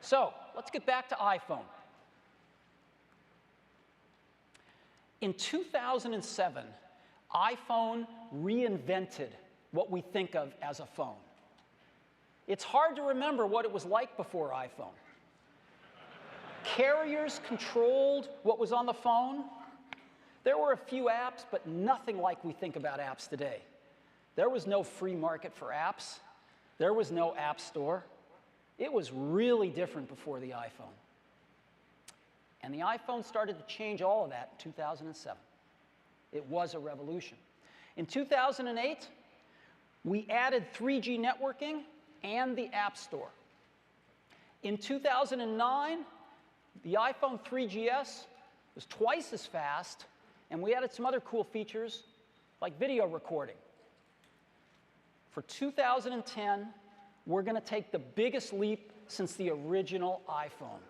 So let's get back to iPhone. In 2007, iPhone reinvented what we think of as a phone. It's hard to remember what it was like before iPhone. Carriers controlled what was on the phone. There were a few apps, but nothing like we think about apps today. There was no free market for apps. There was no app store. It was really different before the iPhone. And the iPhone started to change all of that in 2007. It was a revolution. In 2008, we added 3G networking and the App Store. In 2009, the iPhone 3GS was twice as fast, and we added some other cool features like video recording. For 2010, we're going to take the biggest leap since the original iPhone.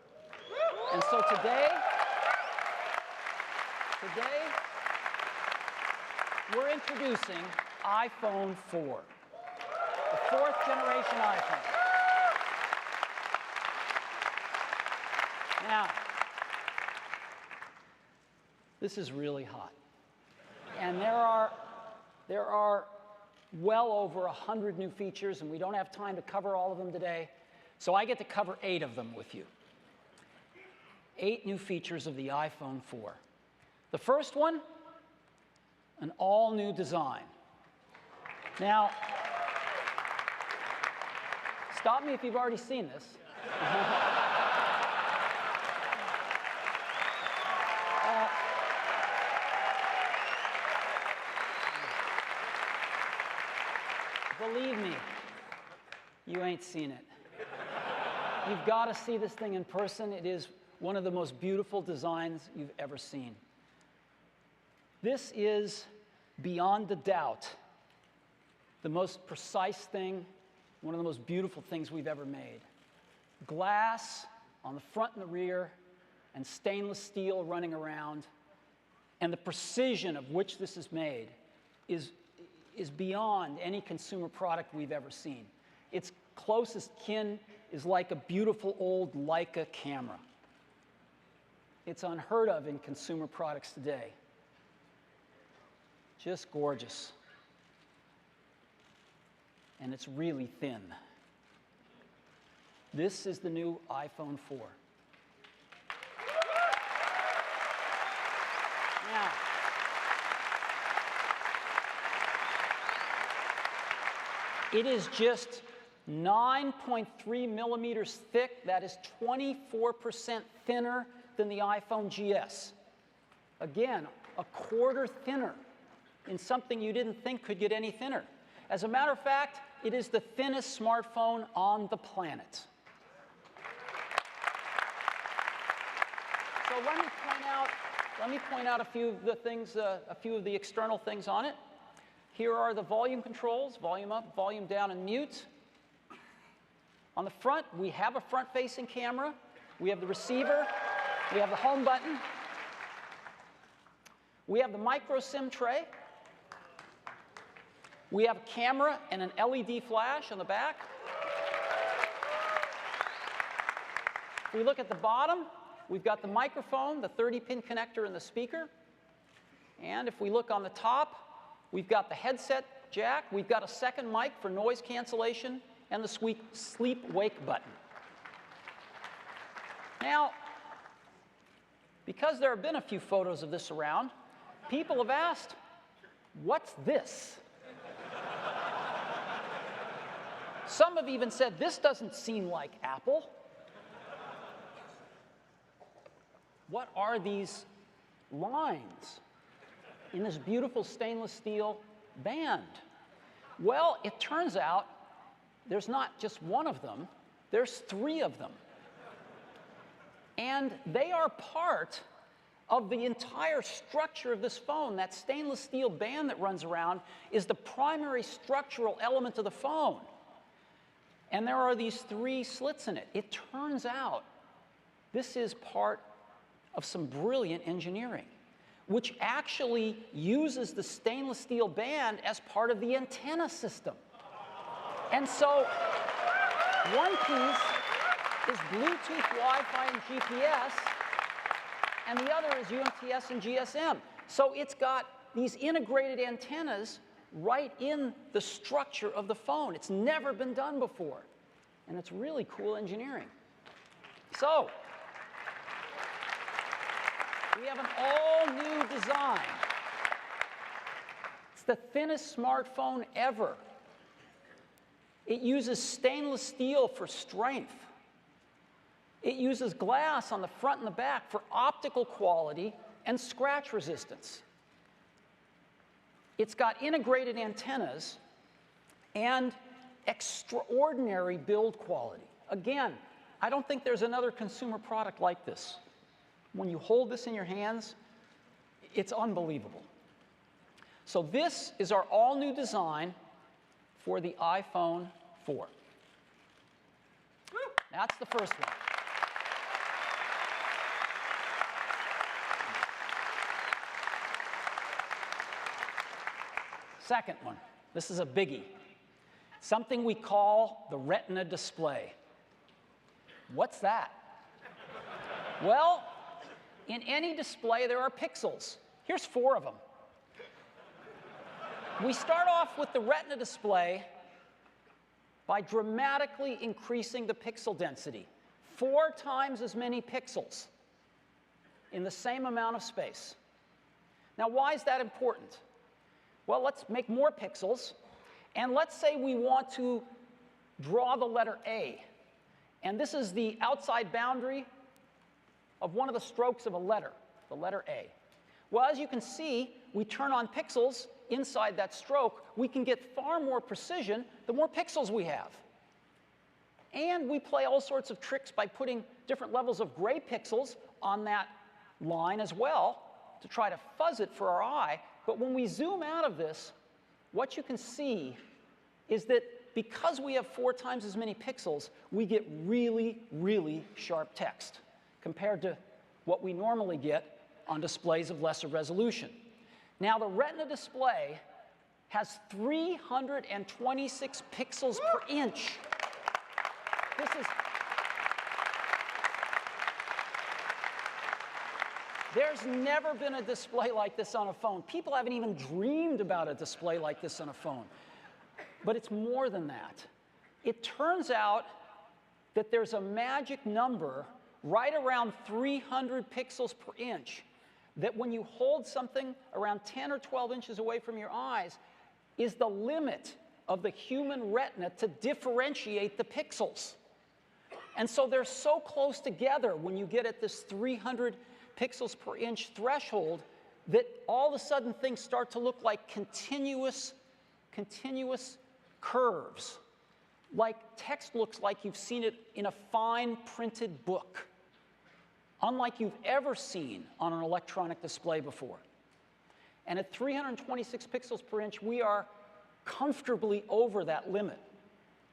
And so today, we're introducing iPhone 4, the fourth generation iPhone. Now, this is really hot. And there are well over 100 new features, and we don't have time to cover all of them today. So I get to cover 8 of them with you. 8 new features of the iPhone 4. The first one, an all-new design. Now, stop me if you've already seen this. Believe me, you ain't seen it. You've got to see this thing in person. It is one of the most beautiful designs you've ever seen. This is, beyond a doubt, the most precise thing, one of the most beautiful things we've ever made. Glass on the front and the rear, and stainless steel running around, and the precision of which this is made is beyond any consumer product we've ever seen. Its closest kin is like a beautiful old Leica camera. It's unheard of in consumer products today. Just gorgeous. And it's really thin. This is the new iPhone 4. Now, it is just 9.3 millimeters thick. That is 24% thinner than the iPhone GS. Again, a quarter thinner in something you didn't think could get any thinner. As a matter of fact, it is the thinnest smartphone on the planet. So let me point out a few of the things, a few of the external things on it. Here are the volume controls: volume up, volume down, and mute. On the front, we have a front-facing camera. We have the receiver. We have the home button. We have the micro SIM tray. We have a camera and an LED flash on the back. If we look at the bottom, we've got the microphone, the 30-pin connector, and the speaker. And if we look on the top, we've got the headset jack. We've got a second mic for noise cancellation, and the sleep-wake button. Now, because there have been a few photos of this around, people have asked, what's this? Some have even said, this doesn't seem like Apple. What are these lines in this beautiful stainless steel band? Well, it turns out there's not just one of them, there's 3 of them. And they are part of the entire structure of this phone. That stainless steel band that runs around is the primary structural element of the phone. And there are these 3 slits in it. It turns out this is part of some brilliant engineering, which actually uses the stainless steel band as part of the antenna system. And so one piece is Bluetooth, Wi-Fi, and GPS, and the other is UMTS and GSM. So it's got these integrated antennas right in the structure of the phone. It's never been done before, and it's really cool engineering. So we have an all-new design. It's the thinnest smartphone ever. It uses stainless steel for strength. It uses glass on the front and the back for optical quality and scratch resistance. It's got integrated antennas and extraordinary build quality. Again, I don't think there's another consumer product like this. When you hold this in your hands, it's unbelievable. So this is our all-new design for the iPhone 4. That's the first one. Second one, this is a biggie. Something we call the Retina display. What's that? Well, in any display, there are pixels. Here's 4 of them. We start off with the Retina display by dramatically increasing the pixel density. 4 times as many pixels in the same amount of space. Now, why is that important? Well, let's make more pixels, and let's say we want to draw the letter A. And this is the outside boundary of one of the strokes of a letter, the letter A. Well, as you can see, we turn on pixels inside that stroke. We can get far more precision the more pixels we have. And we play all sorts of tricks by putting different levels of gray pixels on that line as well to try to fuzz it for our eye. But when we zoom out of this, what you can see is that because we have 4 times as many pixels, we get really, really sharp text compared to what we normally get on displays of lesser resolution. Now, the Retina display has 326 pixels per inch. This is... There's never been a display like this on a phone. People haven't even dreamed about a display like this on a phone. But it's more than that. It turns out that there's a magic number right around 300 pixels per inch that when you hold something around 10 or 12 inches away from your eyes is the limit of the human retina to differentiate the pixels. And so they're so close together when you get at this 300 pixels per inch threshold that all of a sudden things start to look like continuous curves. Like text looks like you've seen it in a fine printed book, unlike you've ever seen on an electronic display before. And at 326 pixels per inch, we are comfortably over that limit,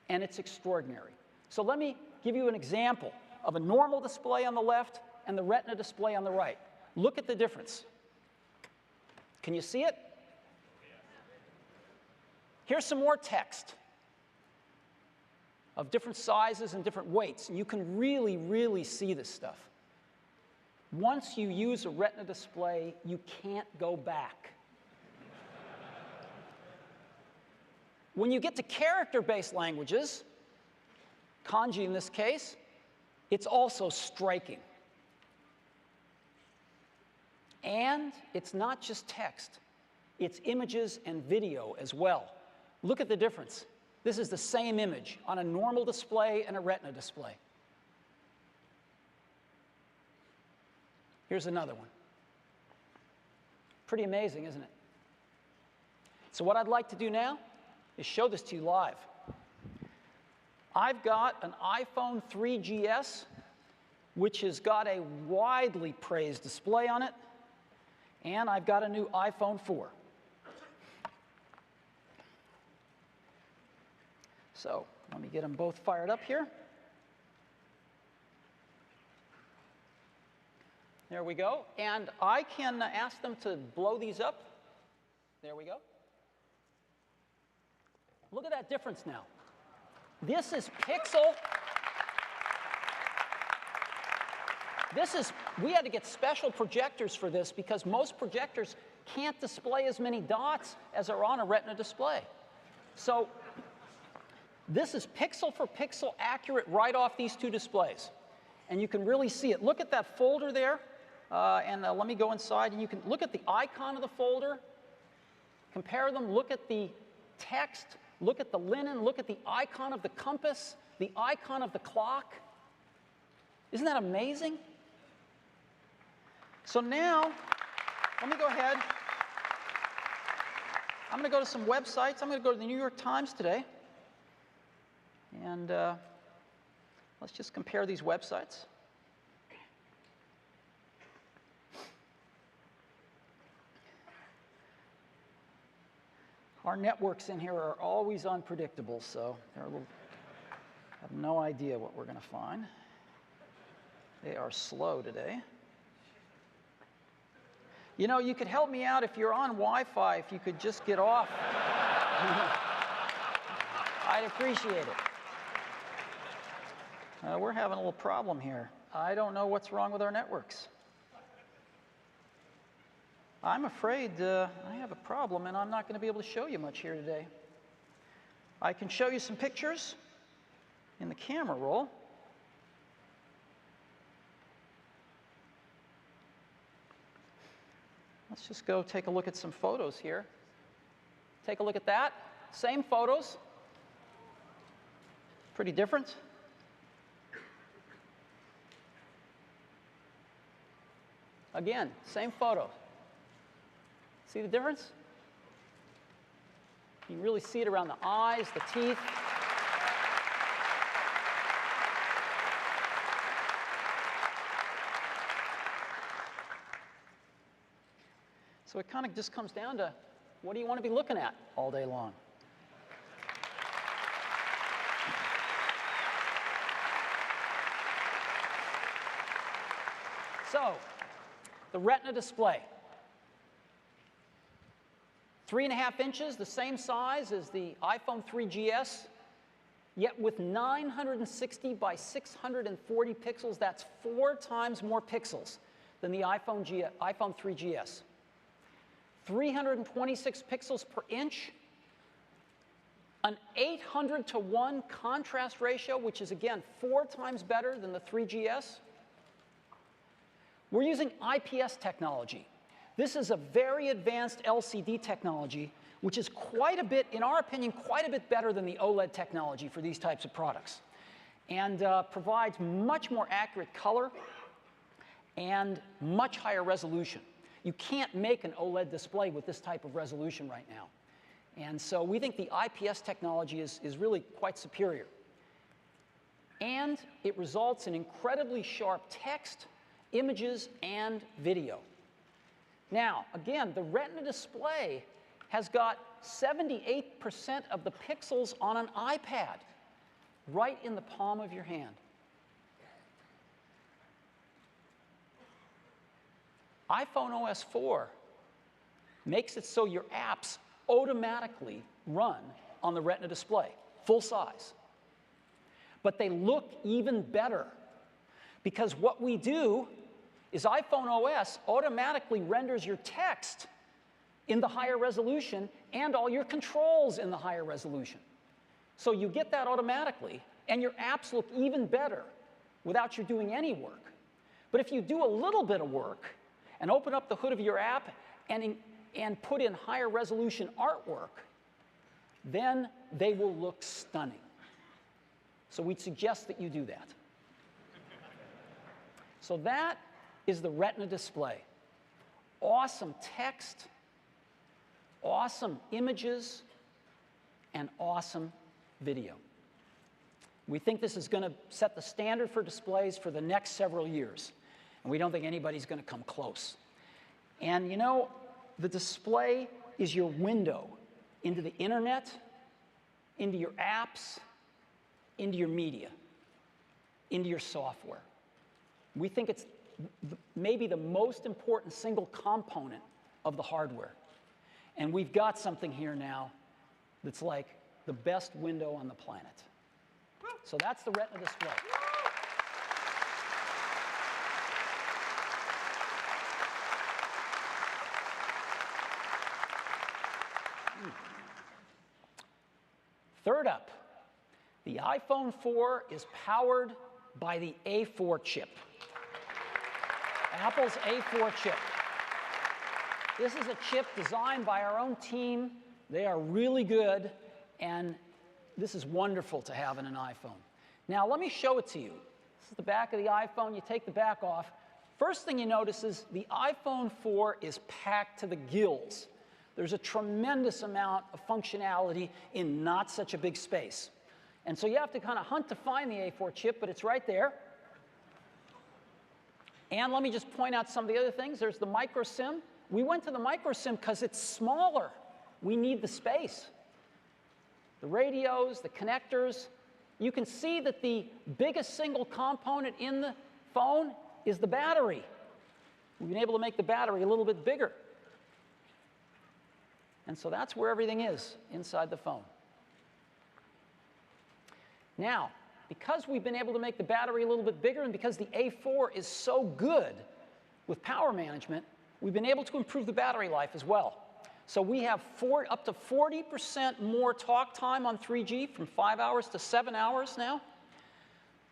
and it's extraordinary. So let me give you an example of a normal display on the left and the Retina display on the right. Look at the difference. Can you see it? Here's some more text of different sizes and different weights, and you can really, really see this stuff. Once you use a Retina display, you can't go back. When you get to character-based languages, kanji in this case, it's also striking. And it's not just text. It's images and video as well. Look at the difference. This is the same image on a normal display and a Retina display. Here's another one. Pretty amazing, isn't it? So what I'd like to do now is show this to you live. I've got an iPhone 3GS, which has got a widely praised display on it, and I've got a new iPhone 4. So let me get them both fired up here. There we go. And I can ask them to blow these up. There we go. Look at that difference now. This is pixel. We had to get special projectors for this because most projectors can't display as many dots as are on a Retina display. So this is pixel for pixel accurate right off these two displays. And you can really see it. Look at that folder there. Let me go inside, and you can look at the icon of the folder, compare them, look at the text, look at the linen, look at the icon of the compass, the icon of the clock. Isn't that amazing? So now, let me go ahead. I'm going to go to some websites. I'm going to go to the New York Times today. And let's just compare these websites. Our networks in here are always unpredictable, so they're a little, I have no idea what we're going to find. They are slow today. You know, you could help me out if you're on Wi-Fi, if you could just get off. I'd appreciate it. We're having a little problem here. I don't know what's wrong with our networks. I'm afraid I have a problem, and I'm not going to be able to show you much here today. I can show you some pictures in the camera roll. Let's just go take a look at some photos here. Take a look at that. Same photos. Pretty different. Again, same photo. See the difference? You can really see it around the eyes, the teeth. So it kind of just comes down to, what do you want to be looking at all day long? So, the Retina display. 3.5 inches, the same size as the iPhone 3GS, yet with 960 by 640 pixels. That's 4 times more pixels than the iPhone 3GS. 326 pixels per inch, an 800:1 contrast ratio, which is, again, 4 times better than the 3GS. We're using IPS technology. This is a very advanced LCD technology, which is quite a bit, in our opinion, quite a bit better than the OLED technology for these types of products, and provides much more accurate color and much higher resolution. You can't make an OLED display with this type of resolution right now. And so we think the IPS technology is really quite superior. And it results in incredibly sharp text, images, and video. Now, again, the Retina display has got 78% of the pixels on an iPad right in the palm of your hand. iPhone OS 4 makes it so your apps automatically run on the Retina display, full size. But they look even better, because what we do is iPhone OS automatically renders your text in the higher resolution and all your controls in the higher resolution. So you get that automatically, and your apps look even better without you doing any work. But if you do a little bit of work and open up the hood of your app and put in higher resolution artwork, then they will look stunning. So we'd suggest that you do that. So that is the Retina display. Awesome text, awesome images, and awesome video. We think this is going to set the standard for displays for the next several years. And we don't think anybody's going to come close. And you know, the display is your window into the internet, into your apps, into your media, into your software. We think it's maybe the most important single component of the hardware. And we've got something here now that's like the best window on the planet. So that's the Retina display. iPhone 4 is powered by the A4 chip. Apple's A4 chip. This is a chip designed by our own team. They are really good, and this is wonderful to have in an iPhone. Now, let me show it to you. This is the back of the iPhone. You take the back off. First thing you notice is the iPhone 4 is packed to the gills. There's a tremendous amount of functionality in not such a big space. And so you have to kind of hunt to find the A4 chip, but it's right there. And let me just point out some of the other things. There's the micro SIM. We went to the micro SIM because it's smaller. We need the space. The radios, the connectors. You can see that the biggest single component in the phone is the battery. We've been able to make the battery a little bit bigger. And so that's where everything is inside the phone. Now, because we've been able to make the battery a little bit bigger and because the A4 is so good with power management, we've been able to improve the battery life as well. So we have up to 40% more talk time on 3G, from 5 hours to 7 hours now.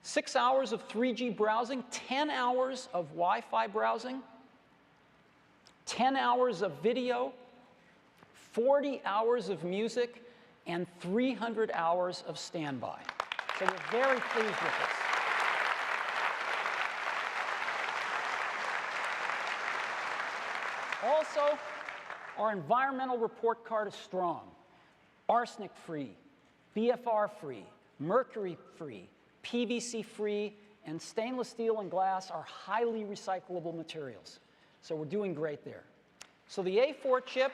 6 hours of 3G browsing, 10 hours of Wi-Fi browsing, 10 hours of video, 40 hours of music, and 300 hours of standby. So we're very pleased with this. Also, our environmental report card is strong. Arsenic-free, BFR-free, mercury-free, PVC-free, and stainless steel and glass are highly recyclable materials. So we're doing great there. So the A4 chip,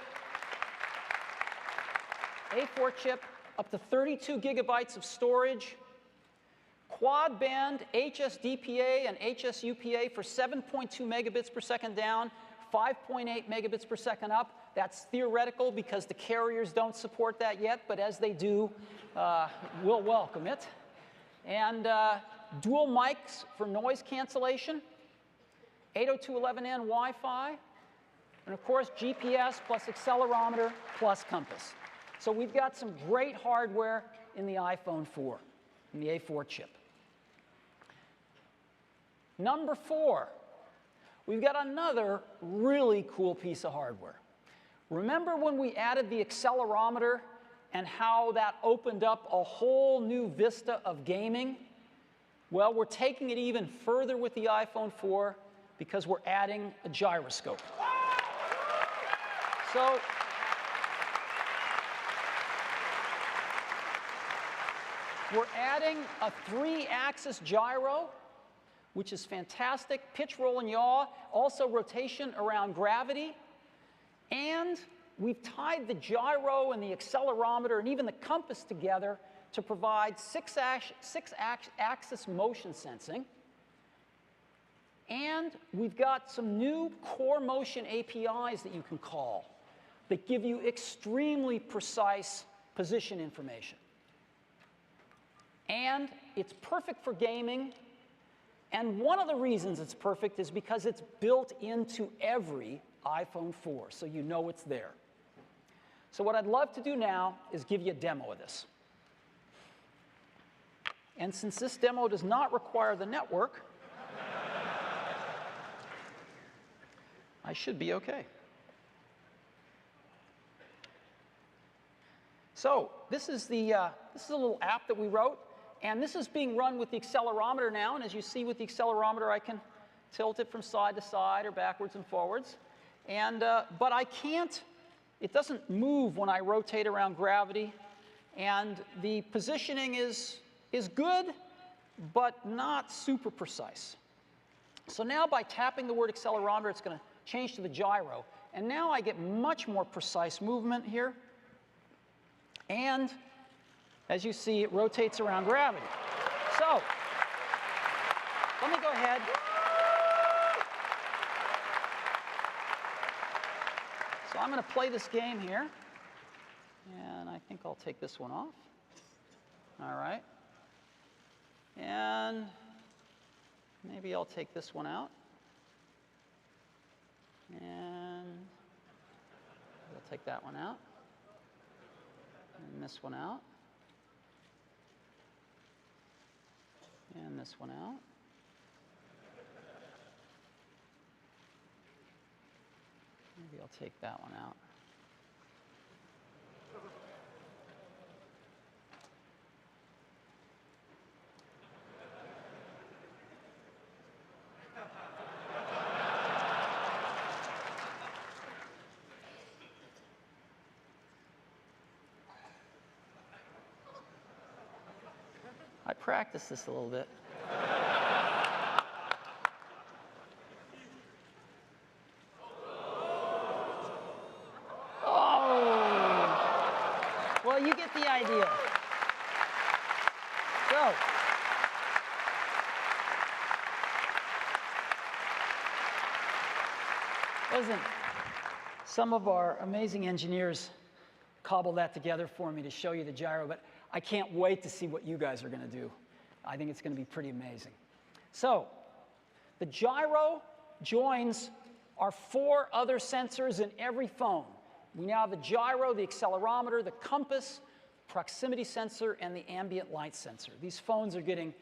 up to 32 gigabytes of storage, quad-band HSDPA and HSUPA for 7.2 megabits per second down, 5.8 megabits per second up. That's theoretical because the carriers don't support that yet, but as they do, we'll welcome it. And dual mics for noise cancellation, 802.11n Wi-Fi, and of course GPS plus accelerometer plus compass. So we've got some great hardware in the iPhone 4, in the A4 chip. Number 4, we've got another really cool piece of hardware. Remember when we added the accelerometer and how that opened up a whole new vista of gaming? Well, we're taking it even further with the iPhone 4 because we're adding a gyroscope. So we're adding a 3-axis gyro, which is fantastic. Pitch, roll, and yaw. Also rotation around gravity. And we've tied the gyro and the accelerometer and even the compass together to provide 6-axis motion sensing. And we've got some new core motion APIs that you can call that give you extremely precise position information. And it's perfect for gaming. And one of the reasons it's perfect is because it's built into every iPhone 4, so you know it's there. So what I'd love to do now is give you a demo of this. And since this demo does not require the network, I should be okay. So this is a little app that we wrote. And this is being run with the accelerometer now. And as you see with the accelerometer, I can tilt it from side to side or backwards and forwards. And, but I can't, it doesn't move when I rotate around gravity. And the positioning is good, but not super precise. So now by tapping the word accelerometer, it's going to change to the gyro. And now I get much more precise movement here. And as you see, it rotates around gravity. So let me go ahead. So I'm going to play this game here. And I think I'll take this one off. All right. And maybe I'll take this one out. And we'll take that one out. And this one out. And this one out. Maybe I'll take that one out. I practiced this a little bit. Oh! Well, you get the idea. So, listen, some of our amazing engineers cobbled that together for me to show you the gyro, but I can't wait to see what you guys are going to do. I think it's going to be pretty amazing. So, the gyro joins our 4 other sensors in every phone. We now have the gyro, the accelerometer, the compass, proximity sensor, and the ambient light sensor. These phones are getting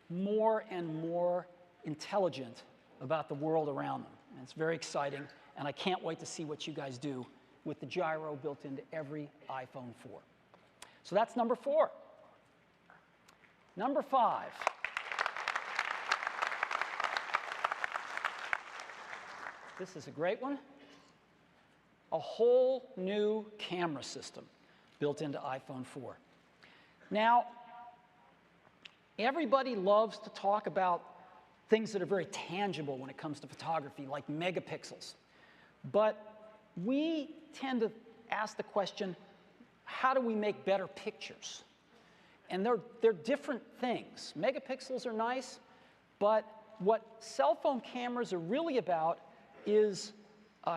more and more intelligent about the world around them. And it's very exciting, and I can't wait to see what you guys do with the gyro built into every iPhone 4. So that's number 4. Number 5. This is a great one. A whole new camera system built into iPhone 4. Now, everybody loves to talk about things that are very tangible when it comes to photography, like megapixels. But we tend to ask the question, how do we make better pictures? And they're different things. Megapixels are nice, but what cell phone cameras are really about is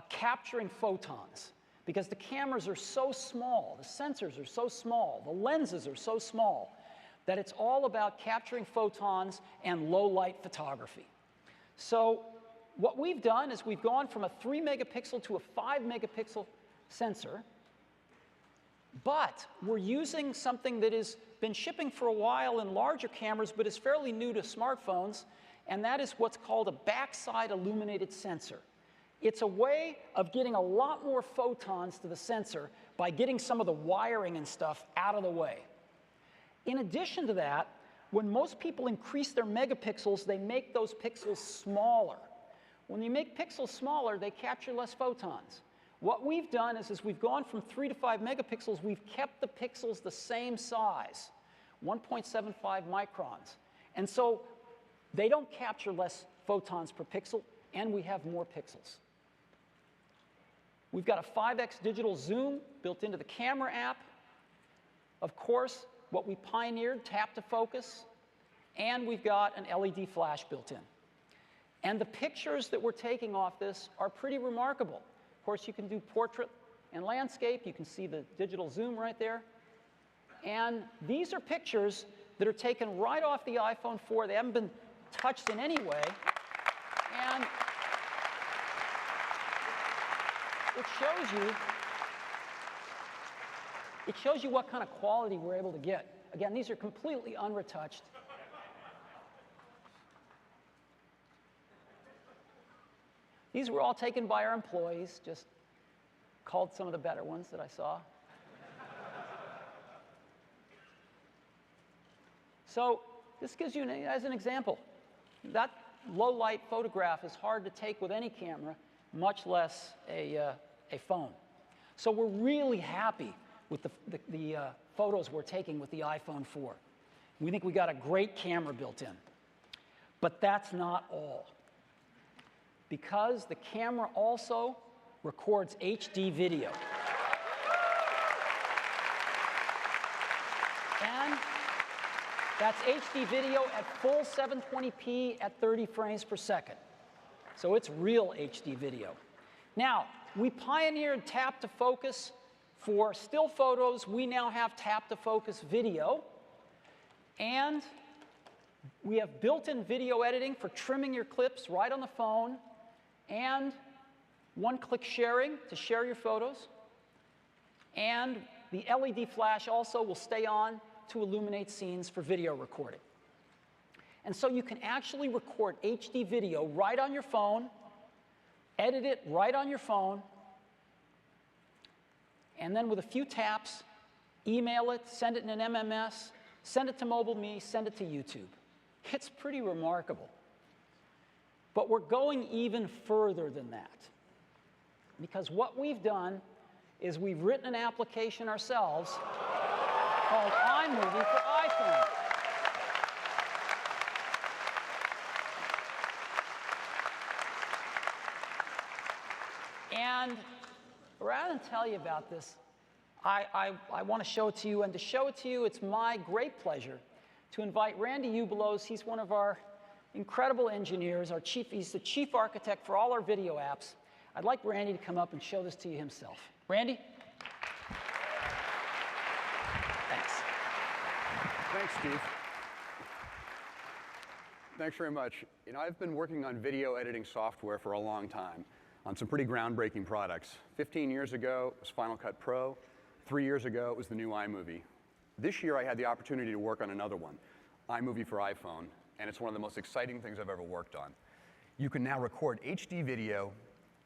capturing photons. Because the cameras are so small, the sensors are so small, the lenses are so small, that it's all about capturing photons and low-light photography. So what we've done is we've gone from a 3 megapixel to a 5 megapixel sensor, but we're using something that has been shipping for a while in larger cameras, but is fairly new to smartphones, and that is what's called a backside illuminated sensor. It's a way of getting a lot more photons to the sensor by getting some of the wiring and stuff out of the way. In addition to that, when most people increase their megapixels, they make those pixels smaller. When you make pixels smaller, they capture less photons. What we've done is we've gone from 3 to 5 megapixels, we've kept the pixels the same size, 1.75 microns. And so they don't capture less photons per pixel, and we have more pixels. We've got a 5x digital zoom built into the camera app. Of course, what we pioneered, tap to focus, and we've got an LED flash built in. And the pictures that we're taking off this are pretty remarkable. Of course, you can do portrait and landscape. You can see the digital zoom right there. And these are pictures that are taken right off the iPhone 4. They haven't been touched in any way. And it shows you what kind of quality we're able to get. Again, these are completely unretouched. These were all taken by our employees, just called some of the better ones that I saw. So this gives you, as an example, that low-light photograph is hard to take with any camera, much less a phone. So we're really happy with the photos we're taking with the iPhone 4. We think we got a great camera built in. But that's not all. Because the camera also records HD video. And that's HD video at full 720p at 30 frames per second. So it's real HD video. Now, we pioneered tap to focus for still photos. We now have tap to focus video. And we have built-in video editing for trimming your clips right on the phone, and one-click sharing to share your photos. And the LED flash also will stay on to illuminate scenes for video recording. And so you can actually record HD video right on your phone, edit it right on your phone, and then with a few taps, email it, send it in an MMS, send it to MobileMe, send it to YouTube. It's pretty remarkable. But we're going even further than that. Because what we've done is we've written an application ourselves called iMovie for iPhone. And rather than tell you about this, I want to show it to you. And to show it to you, it's my great pleasure to invite Randy Ubelos. He's one of our incredible engineers. He's the chief architect for all our video apps. I'd like Randy to come up and show this to you himself. Randy? Thanks. Thanks, Steve. Thanks very much. You know, I've been working on video editing software for a long time on some pretty groundbreaking products. 15 years ago, it was Final Cut Pro. 3 years ago, it was the new iMovie. This year, I had the opportunity to work on another one, iMovie for iPhone, and it's one of the most exciting things I've ever worked on. You can now record HD video,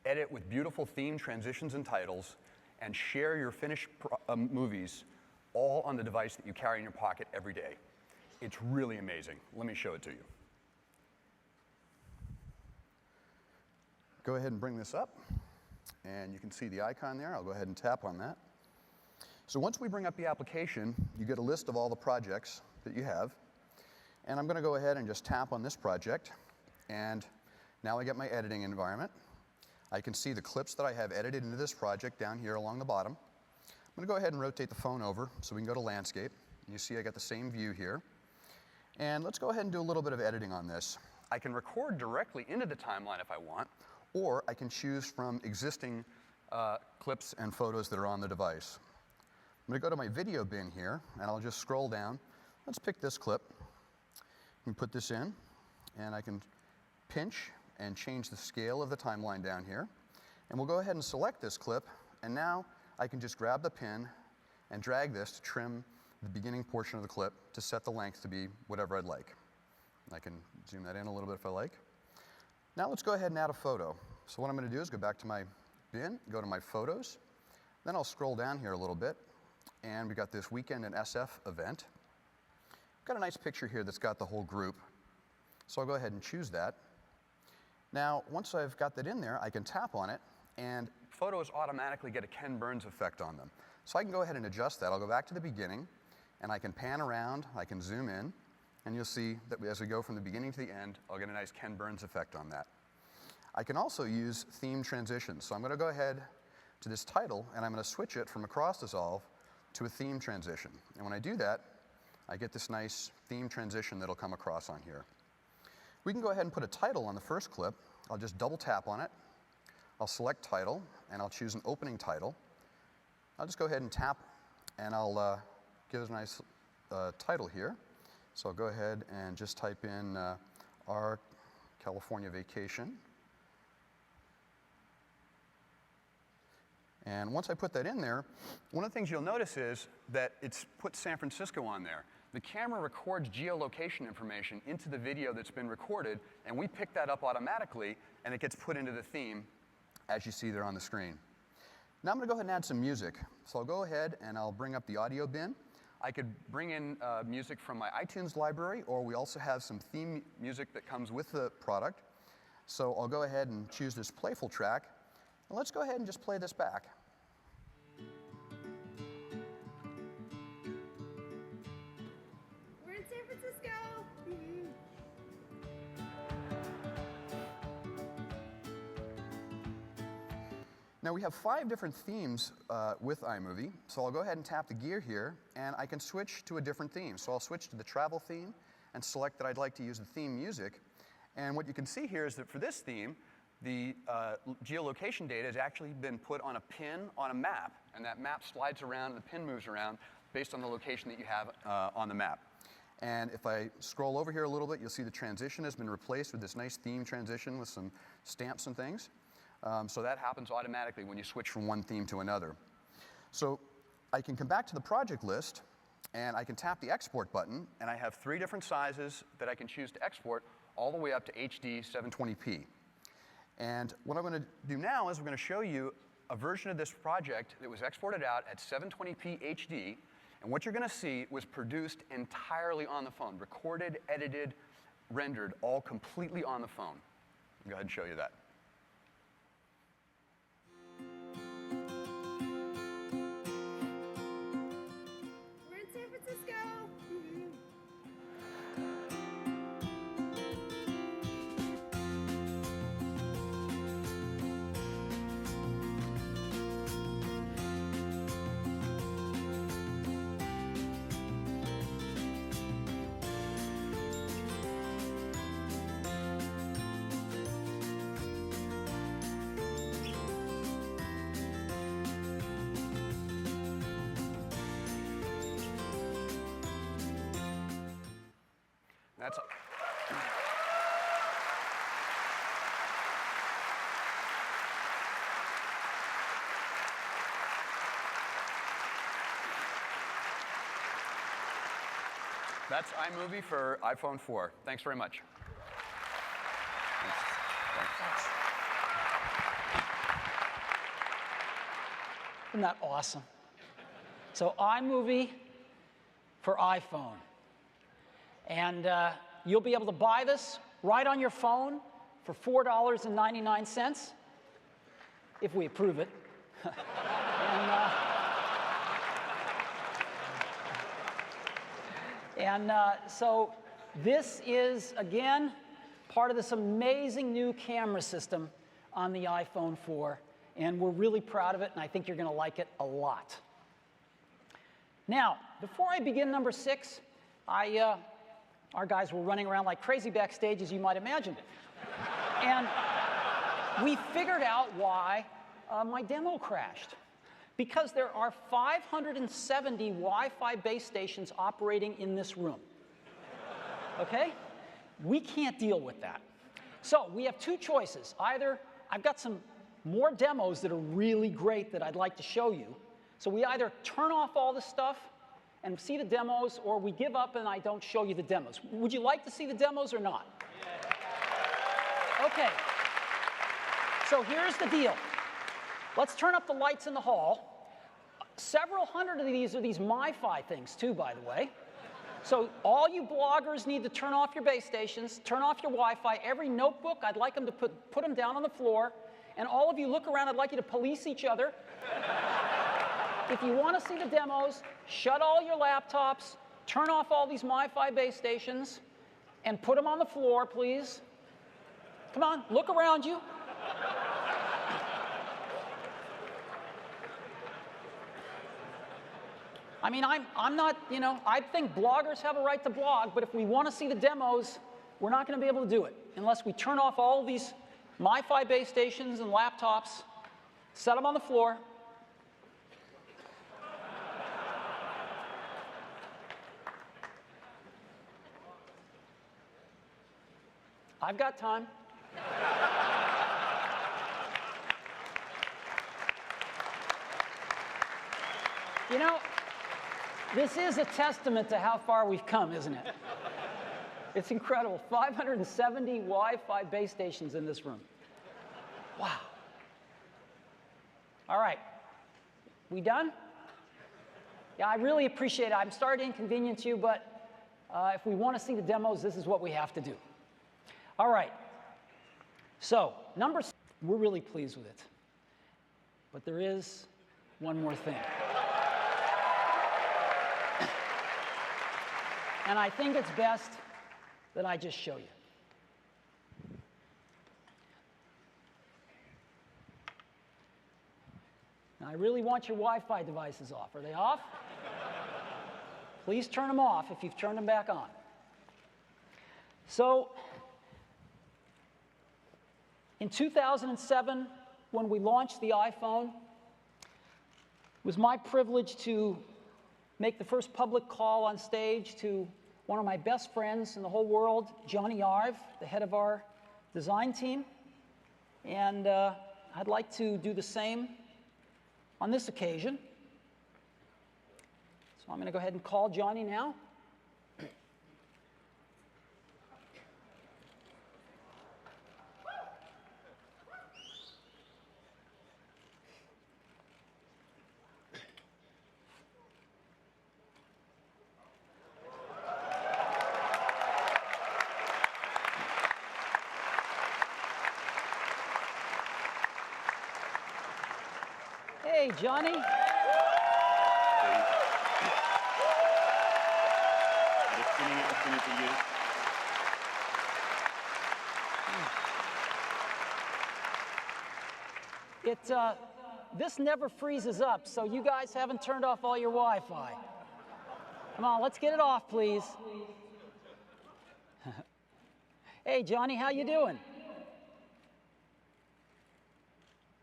edit with beautiful theme transitions and titles, and share your finished movies all on the device that you carry in your pocket every day. It's really amazing. Let me show it to you. Go ahead and bring this up, and you can see the icon there. I'll go ahead and tap on that. So once we bring up the application, you get a list of all the projects that you have. And I'm going to go ahead and just tap on this project. And now I get my editing environment. I can see the clips that I have edited into this project down here along the bottom. I'm going to go ahead and rotate the phone over so we can go to landscape. You see I got the same view here. And let's go ahead and do a little bit of editing on this. I can record directly into the timeline if I want, or I can choose from existing clips and photos that are on the device. I'm going to go to my video bin here, and I'll just scroll down. Let's pick this clip and put this in, and I can pinch and change the scale of the timeline down here. And we'll go ahead and select this clip, and now I can just grab the pin and drag this to trim the beginning portion of the clip to set the length to be whatever I'd like. I can zoom that in a little bit if I like. Now let's go ahead and add a photo. So what I'm going to do is go back to my bin, go to my photos, then I'll scroll down here a little bit, and we got this Weekend in SF event. I've got a nice picture here that's got the whole group, so I'll go ahead and choose that. Now, once I've got that in there, I can tap on it, and photos automatically get a Ken Burns effect on them. So I can go ahead and adjust that. I'll go back to the beginning, and I can pan around, I can zoom in, and you'll see that as we go from the beginning to the end, I'll get a nice Ken Burns effect on that. I can also use theme transitions. So I'm going to go ahead to this title, and I'm going to switch it from a cross dissolve to a theme transition. And when I do that, I get this nice theme transition that'll come across on here. We can go ahead and put a title on the first clip. I'll just double tap on it. I'll select title, and I'll choose an opening title. I'll just go ahead and tap, and I'll give it a nice title here. So I'll go ahead and just type in our California vacation. And once I put that in there, one of the things you'll notice is that it's put San Francisco on there. The camera records geolocation information into the video that's been recorded, and we pick that up automatically, and it gets put into the theme, as you see there on the screen. Now I'm going to go ahead and add some music. So I'll go ahead and I'll bring up the audio bin. I could bring in music from my iTunes library, or we also have some theme music that comes with the product. So I'll go ahead and choose this playful track. And let's go ahead and just play this back. We're in San Francisco. Now we have 5 different themes with iMovie, so I'll go ahead and tap the gear here, and I can switch to a different theme. So I'll switch to the travel theme and select that I'd like to use the theme music. And what you can see here is that for this theme, the geolocation data has actually been put on a pin on a map, and that map slides around, and the pin moves around based on the location that you have on the map. And if I scroll over here a little bit, you'll see the transition has been replaced with this nice theme transition with some stamps and things. So that happens automatically when you switch from one theme to another. So I can come back to the project list, And I can tap the export button, and I have 3 different sizes that I can choose to export, all the way up to HD 720p. And what I'm going to do now is we're going to show you a version of this project that was exported out at 720p HD. And what you're going to see was produced entirely on the phone, recorded, edited, rendered, all completely on the phone. I'll go ahead and show you that. We're in San Francisco. That's That's iMovie for iPhone 4. Thanks very much. Thanks. Isn't that awesome? So iMovie for iPhone. And you'll be able to buy this right on your phone for $4.99 if we approve it. So this is, again, part of this amazing new camera system on the iPhone 4. And we're really proud of it, and I think you're going to like it a lot. Now, before I begin number 6, our guys were running around like crazy backstage, as you might imagine. And we figured out why my demo crashed. Because there are 570 Wi-Fi base stations operating in this room. Okay? We can't deal with that. So we have 2 choices. Either I've got some more demos that are really great that I'd like to show you. So we either turn off all this stuff and see the demos, or we give up and I don't show you the demos. Would you like to see the demos or not? Yeah. Okay. So here's the deal. Let's turn up the lights in the hall. Several hundred of these are these MiFi things, too, by the way. So all you bloggers need to turn off your base stations, turn off your Wi-Fi. Every notebook, I'd like them to put them down on the floor. And all of you look around, I'd like you to police each other. If you want to see the demos, shut all your laptops, turn off all these MiFi base stations, and put them on the floor, please. Come on, look around you. I mean, I'm not, I think bloggers have a right to blog, but if we want to see the demos, we're not going to be able to do it unless we turn off all of these MiFi base stations and laptops, set them on the floor. I've got time. This is a testament to how far we've come, isn't it? It's incredible. 570 Wi-Fi base stations in this room. Wow. All right. We done? Yeah, I really appreciate it. I'm sorry to inconvenience you, but if we want to see the demos, this is what we have to do. All right. So, number 6, we're really pleased with it. But there is one more thing. And I think it's best that I just show you. Now, I really want your Wi-Fi devices off. Are they off? Please turn them off if you've turned them back on. So, in 2007, when we launched the iPhone, it was my privilege to make the first public call on stage to one of my best friends in the whole world, Johnny Ive, the head of our design team. And I'd like to do the same on this occasion. So I'm going to go ahead and call Johnny now. Hey, Johnny. This never freezes up, so you guys haven't turned off all your Wi-Fi. Come on, let's get it off, please. Hey, Johnny, how you doing?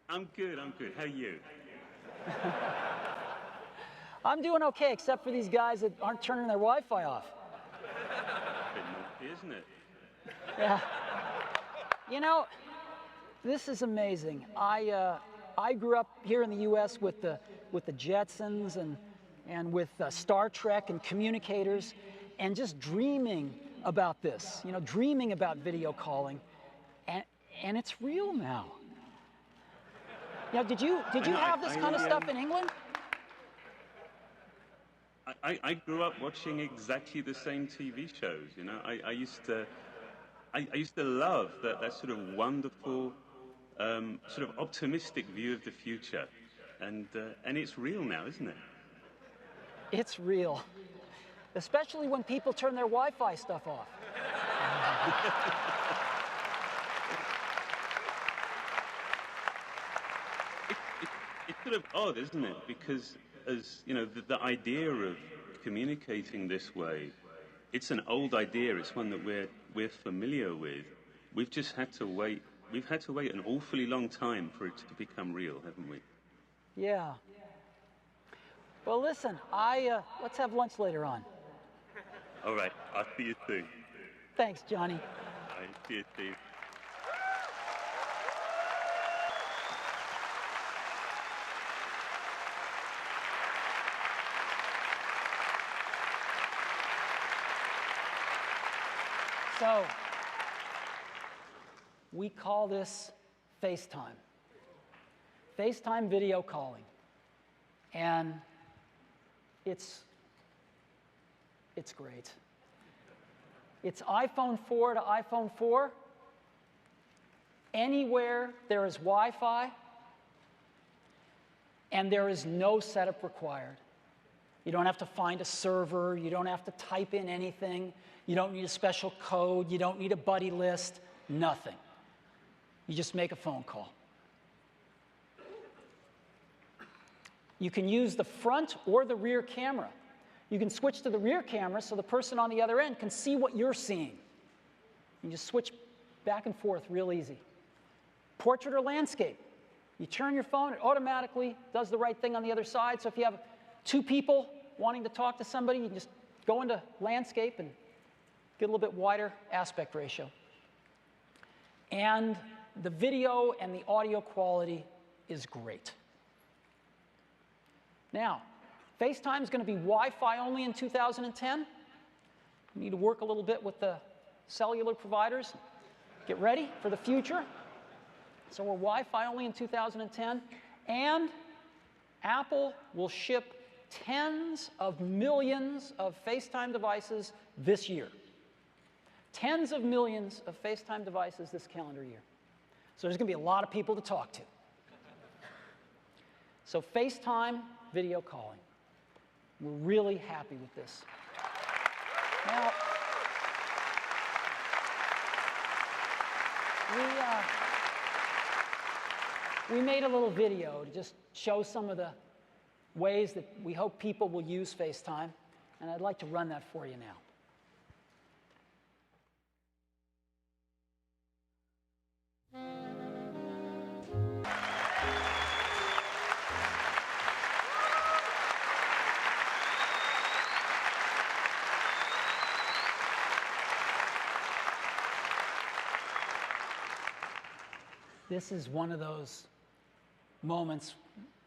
I'm good. How are you? I'm doing okay, except for these guys that aren't turning their Wi-Fi off. Bit naughty, isn't it? Yeah. You know, this is amazing. I grew up here in the U.S. with the Jetsons and with Star Trek and communicators, and just dreaming about this. You know, dreaming about video calling, and it's real now. Now, did you have this kind of stuff in England? I grew up watching exactly the same TV shows. You know, I used to love that sort of wonderful, sort of optimistic view of the future, and it's real now, isn't it? It's real, especially when people turn their Wi-Fi stuff off. It's sort of odd, isn't it? Because, as you know, the idea of communicating this way, it's an old idea. It's one that we're familiar with. We've just had to wait. We've had to wait an awfully long time for it to become real, haven't we? Yeah. Well, listen, let's have lunch later on. All right. I'll see you soon. Thanks, Johnny. All right. See you, Steve. So, we call this FaceTime. FaceTime video calling. And it's great. It's iPhone 4 to iPhone 4. Anywhere there is Wi-Fi, and there is no setup required. You don't have to find a server. You don't have to type in anything. You don't need a special code. You don't need a buddy list. Nothing. You just make a phone call. You can use the front or the rear camera. You can switch to the rear camera so the person on the other end can see what you're seeing. You just switch back and forth real easy. Portrait or landscape. You turn your phone, it automatically does the right thing on the other side. So if you have two people wanting to talk to somebody, you can just go into landscape and get a little bit wider aspect ratio. And the video and the audio quality is great. Now, FaceTime is going to be Wi-Fi only in 2010. We need to work a little bit with the cellular providers. Get ready for the future. So we're Wi-Fi only in 2010. And Apple will ship tens of millions of FaceTime devices this year. Tens of millions of FaceTime devices this calendar year. So there's going to be a lot of people to talk to. So FaceTime video calling. We're really happy with this. Now, we made a little video to just show some of the ways that we hope people will use FaceTime, and I'd like to run that for you now. This is one of those moments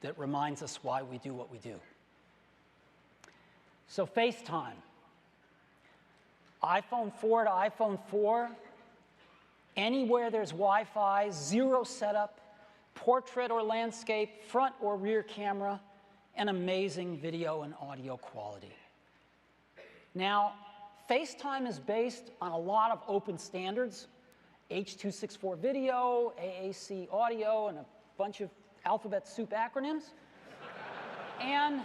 that reminds us why we do what we do. So FaceTime. iPhone 4 to iPhone 4, anywhere there's Wi-Fi, zero setup, portrait or landscape, front or rear camera, and amazing video and audio quality. Now, FaceTime is based on a lot of open standards, H.264 video, AAC audio, and a bunch of alphabet soup acronyms. And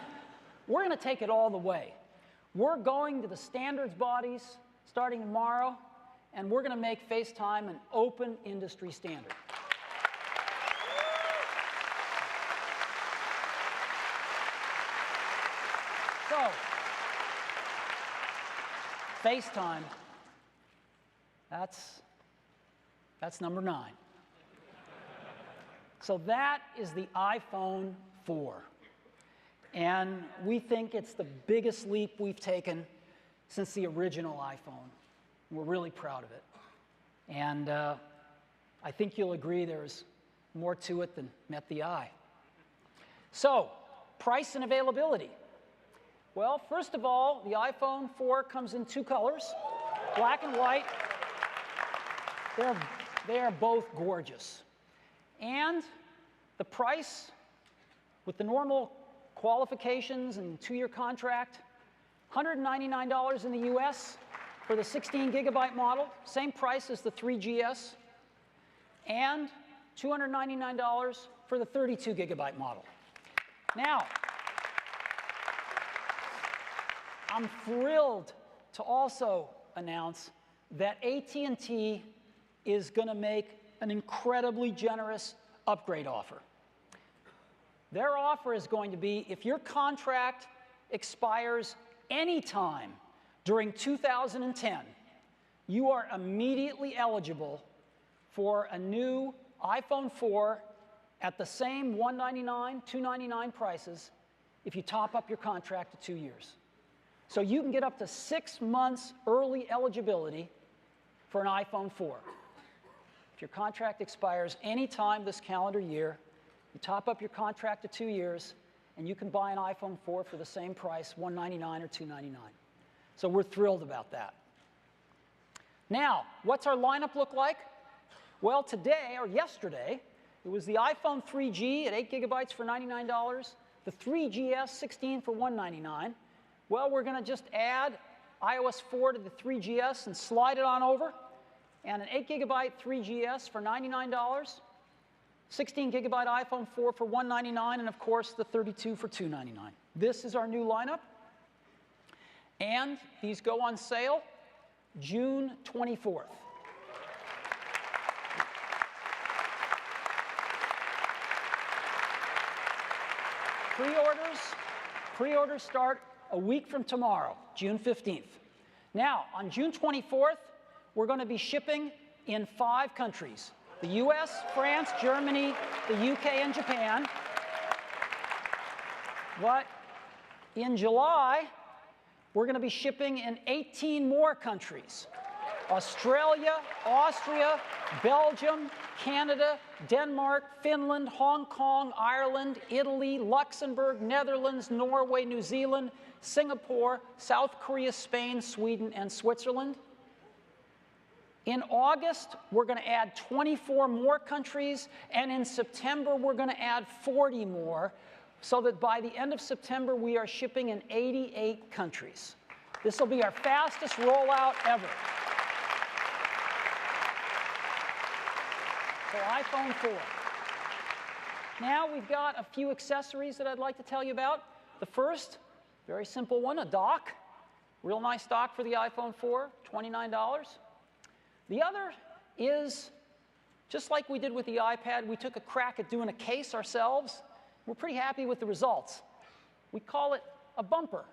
we're going to take it all the way. We're going to the standards bodies starting tomorrow, and we're going to make FaceTime an open industry standard. So, FaceTime, that's number 9. So that is the iPhone 4. And we think it's the biggest leap we've taken since the original iPhone. We're really proud of it. And I think you'll agree there's more to it than met the eye. So, price and availability. Well, first of all, the iPhone 4 comes in 2 colors, black and white. They are both gorgeous. And the price, with the normal qualifications and 2-year contract, $199 in the US for the 16-gigabyte model, same price as the 3GS, and $299 for the 32-gigabyte model. Now, I'm thrilled to also announce that AT&T is going to make an incredibly generous upgrade offer. Their offer is going to be, if your contract expires anytime during 2010, you are immediately eligible for a new iPhone 4 at the same $199, $299 prices if you top up your contract to 2 years. So you can get up to 6 months early eligibility for an iPhone 4. If your contract expires any time this calendar year, you top up your contract to 2 years, and you can buy an iPhone 4 for the same price, $199 or $299. So we're thrilled about that. Now, what's our lineup look like? Well, today, or yesterday, it was the iPhone 3G at 8 gigabytes for $99, the 3GS 16 for $199. Well, we're going to just add iOS 4 to the 3GS and slide it on over, and an 8 gigabyte 3GS for $99, 16 gigabyte iPhone 4 for $199, and of course the 32 for $299. This is our new lineup, and these go on sale June 24th. Pre-orders start a week from tomorrow, June 15th. Now, on June 24th, we're going to be shipping in 5 countries: the US, France, Germany, the UK, and Japan. But in July, we're going to be shipping in 18 more countries: Australia, Austria, Belgium, Canada, Denmark, Finland, Hong Kong, Ireland, Italy, Luxembourg, Netherlands, Norway, New Zealand, Singapore, South Korea, Spain, Sweden, and Switzerland. In August, we're going to add 24 more countries, and in September, we're going to add 40 more, so that by the end of September, we are shipping in 88 countries. This will be our fastest rollout ever. So iPhone 4. Now we've got a few accessories that I'd like to tell you about. The first, very simple one, a dock. Real nice dock for the iPhone 4, $29. The other is, just like we did with the iPad, we took a crack at doing a case ourselves. We're pretty happy with the results. We call it a bumper.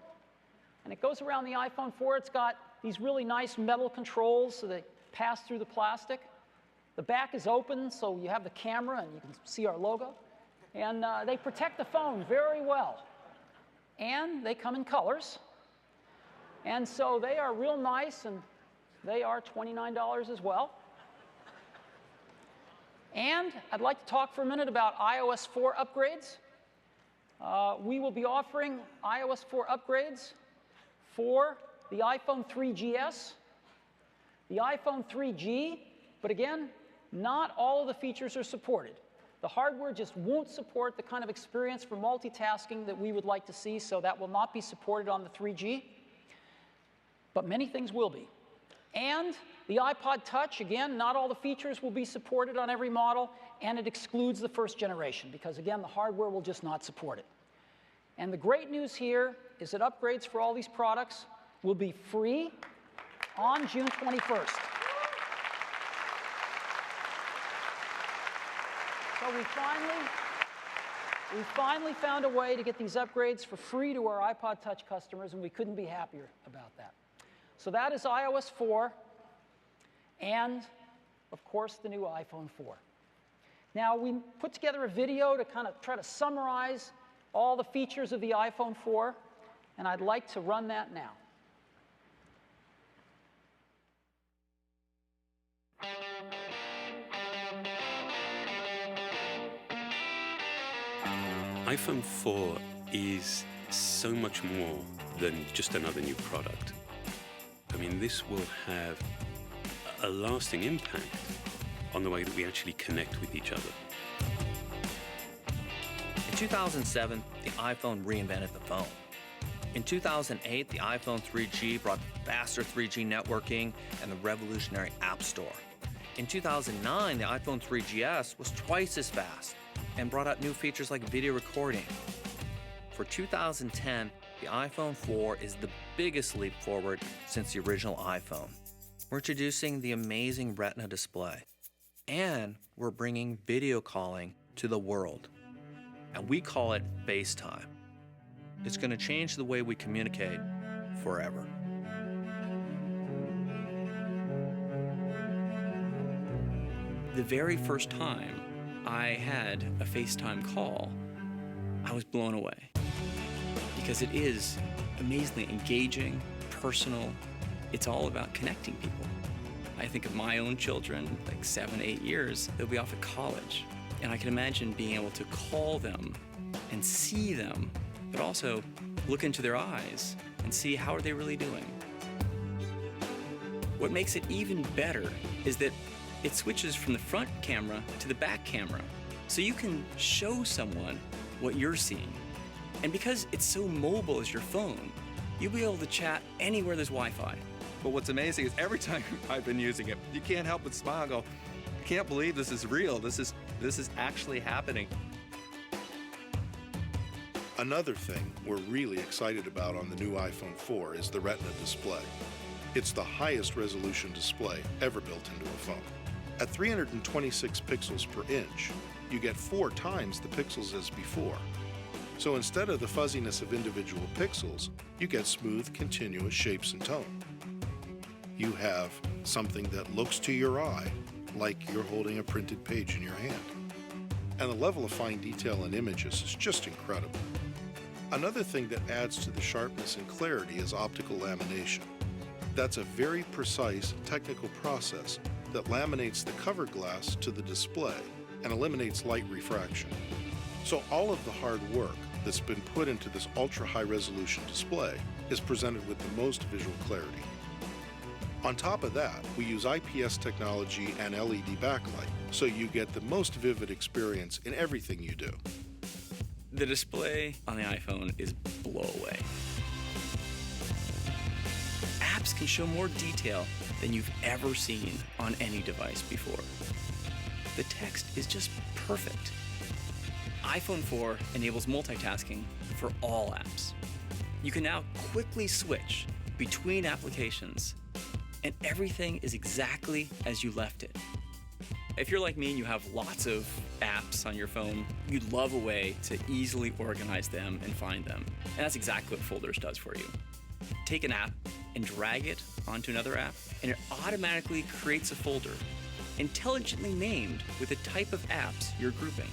And it goes around the iPhone 4. It's got these really nice metal controls so they pass through the plastic. The back is open, so you have the camera and you can see our logo. And they protect the phone very well. And they come in colors. And so they are real nice, and they are $29 as well. And I'd like to talk for a minute about iOS 4 upgrades. We will be offering iOS 4 upgrades 4, the iPhone 3GS, the iPhone 3G, but again, not all of the features are supported. The hardware just won't support the kind of experience for multitasking that we would like to see, so that will not be supported on the 3G. But many things will be. And the iPod Touch, again, not all the features will be supported on every model, and it excludes the first generation, because again, the hardware will just not support it. And the great news here is that upgrades for all these products will be free on June 21st. So we finally found a way to get these upgrades for free to our iPod Touch customers, and we couldn't be happier about that. So that is iOS 4 and, of course, the new iPhone 4. Now, we put together a video to kind of try to summarize all the features of the iPhone 4, and I'd like to run that now. iPhone 4 is so much more than just another new product. I mean, this will have a lasting impact on the way that we actually connect with each other. In 2007, the iPhone reinvented the phone. In 2008, the iPhone 3G brought faster 3G networking and the revolutionary App Store. In 2009, the iPhone 3GS was twice as fast and brought out new features like video recording. For 2010, the iPhone 4 is the biggest leap forward since the original iPhone. We're introducing the amazing Retina display, and we're bringing video calling to the world. And we call it FaceTime. It's going to change the way we communicate forever. The very first time I had a FaceTime call, I was blown away. Because it is amazingly engaging, personal. It's all about connecting people. I think of my own children, like 7, 8 years, they'll be off at college. And I can imagine being able to call them and see them, but also look into their eyes and see how are they really doing. What makes it even better is that it switches from the front camera to the back camera. So you can show someone what you're seeing. And because it's so mobile as your phone, you'll be able to chat anywhere there's Wi-Fi. But what's amazing is every time I've been using it, you can't help but smile and go, I can't believe this is real. This is actually happening. Another thing we're really excited about on the new iPhone 4 is the Retina display. It's the highest resolution display ever built into a phone. At 326 pixels per inch, you get 4 times the pixels as before. So instead of the fuzziness of individual pixels, you get smooth, continuous shapes and tone. You have something that looks to your eye like you're holding a printed page in your hand. And the level of fine detail in images is just incredible. Another thing that adds to the sharpness and clarity is optical lamination. That's a very precise technical process that laminates the cover glass to the display and eliminates light refraction. So all of the hard work that's been put into this ultra-high resolution display is presented with the most visual clarity. On top of that, we use IPS technology and LED backlight, so you get the most vivid experience in everything you do. The display on the iPhone is blow away. Apps can show more detail than you've ever seen on any device before. The text is just perfect. iPhone 4 enables multitasking for all apps. You can now quickly switch between applications, and everything is exactly as you left it. If you're like me and you have lots of apps on your phone, you'd love a way to easily organize them and find them. And that's exactly what Folders does for you. Take an app and drag it onto another app, and it automatically creates a folder, intelligently named with the type of apps you're grouping.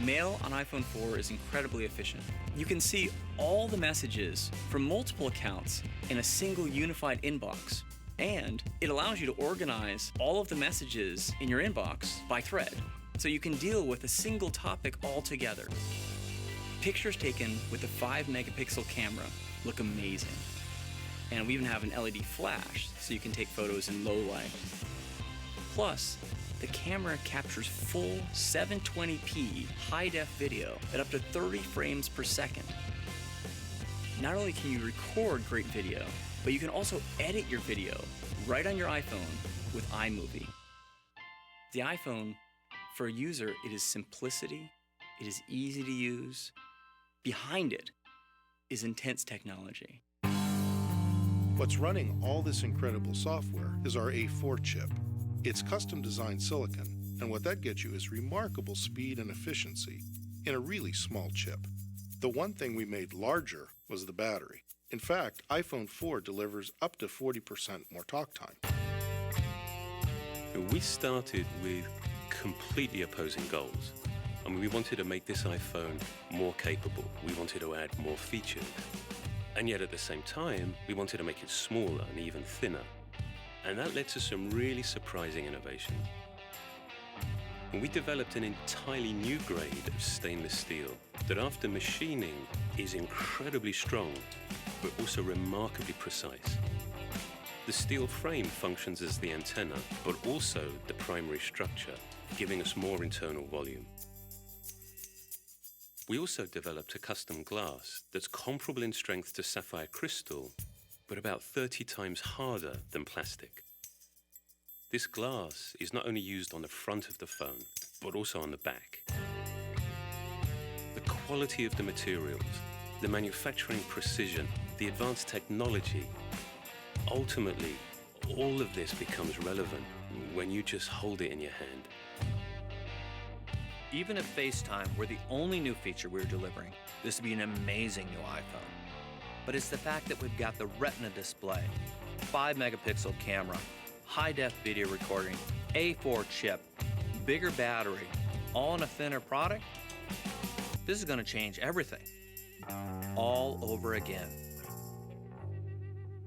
Mail on iPhone 4 is incredibly efficient. You can see all the messages from multiple accounts in a single unified inbox. And it allows you to organize all of the messages in your inbox by thread, so you can deal with a single topic altogether. Pictures taken with a 5-megapixel camera look amazing. And we even have an LED flash, so you can take photos in low light. Plus, the camera captures full 720p high-def video at up to 30 frames per second. Not only can you record great video, but you can also edit your video right on your iPhone with iMovie. The iPhone, for a user, it is simplicity, it is easy to use. Behind it is intense technology. What's running all this incredible software is our A4 chip. It's custom-designed silicon, and what that gets you is remarkable speed and efficiency in a really small chip. The one thing we made larger was the battery. In fact, iPhone 4 delivers up to 40% more talk time. We started with completely opposing goals. I mean, we wanted to make this iPhone more capable. We wanted to add more features. And yet at the same time, we wanted to make it smaller and even thinner. And that led to some really surprising innovations. And we developed an entirely new grade of stainless steel that after machining is incredibly strong, but also remarkably precise. The steel frame functions as the antenna, but also the primary structure, giving us more internal volume. We also developed a custom glass that's comparable in strength to sapphire crystal, but about 30 times harder than plastic. This glass is not only used on the front of the phone, but also on the back. The quality of the materials, the manufacturing precision, the advanced technology, ultimately, all of this becomes relevant when you just hold it in your hand. Even if FaceTime were the only new feature we're delivering, this would be an amazing new iPhone. But it's the fact that we've got the Retina display, 5-megapixel camera, high-def video recording, A4 chip, bigger battery, all in a thinner product. This is going to change everything all over again.